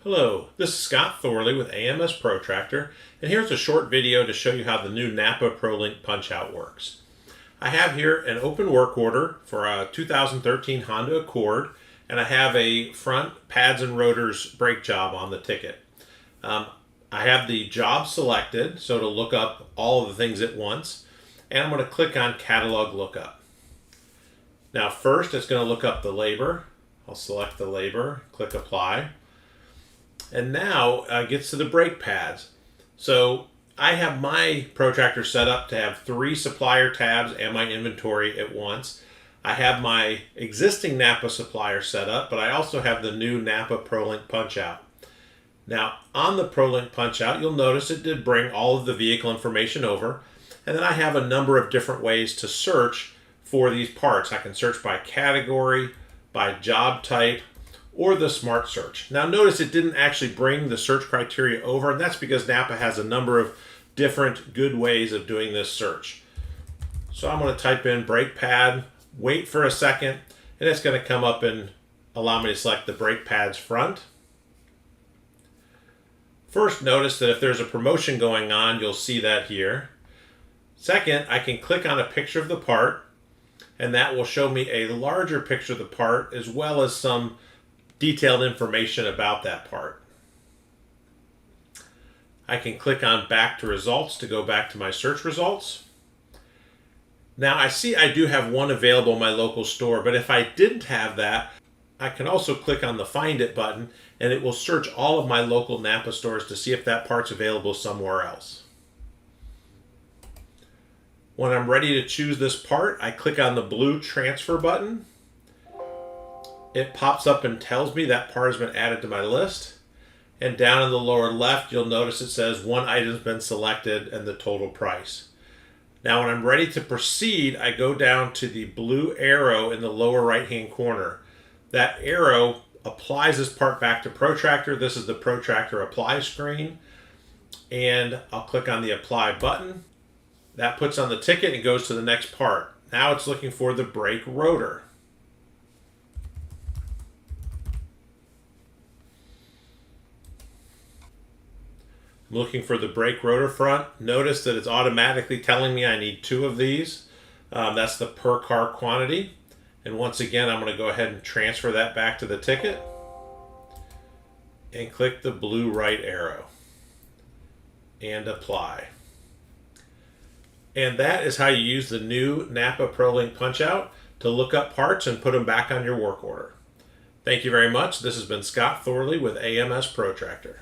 Hello, this is Scott Thorley with AMS Protractor, and here's a short video to show you how the new NAPA ProLINK Punchout works. I have here an open work order for a 2013 Honda Accord, and I have a front pads and rotors brake job on the ticket. I have the job selected, so to look up all of the things at once, and I'm going to click on Catalog Lookup. Now first it's going to look up the labor. I'll select the labor, click Apply. And now it gets to the brake pads. So I have my protractor set up to have 3 supplier tabs and my inventory at once. I have my existing NAPA supplier set up, but I also have the new NAPA ProLINK Punchout. Now on the ProLINK Punchout, you'll notice it did bring all of the vehicle information over. And then I have a number of different ways to search for these parts. I can search by category, by job type, or the smart search. Now notice it didn't actually bring the search criteria over, and that's because NAPA has a number of different good ways of doing this search. So I'm going to type in brake pad, wait for a second, and it's going to come up and allow me to select the brake pads front. First, notice that if there's a promotion going on, you'll see that here. Second, I can click on a picture of the part, and that will show me a larger picture of the part as well as some detailed information about that part. I can click on back to results to go back to my search results. Now I see I do have one available in my local store, but if I didn't have that, I can also click on the Find It button and it will search all of my local NAPA stores to see if that part's available somewhere else. When I'm ready to choose this part, I click on the blue transfer button. It pops up and tells me that part has been added to my list. And down in the lower left, you'll notice it says one item's been selected and the total price. Now when I'm ready to proceed, I go down to the blue arrow in the lower right-hand corner. That arrow applies this part back to Protractor. This is the Protractor Apply screen. And I'll click on the Apply button. That puts on the ticket and goes to the next part. Now it's looking for the brake rotor. I'm looking for the brake rotor front. Notice that it's automatically telling me I need 2 of these. That's the per car quantity. And once again, I'm going to go ahead and transfer that back to the ticket and click the blue right arrow and apply. And that is how you use the new NAPA ProLINK Punchout to look up parts and put them back on your work order. Thank you very much. This has been Scott Thorley with AMS Protractor.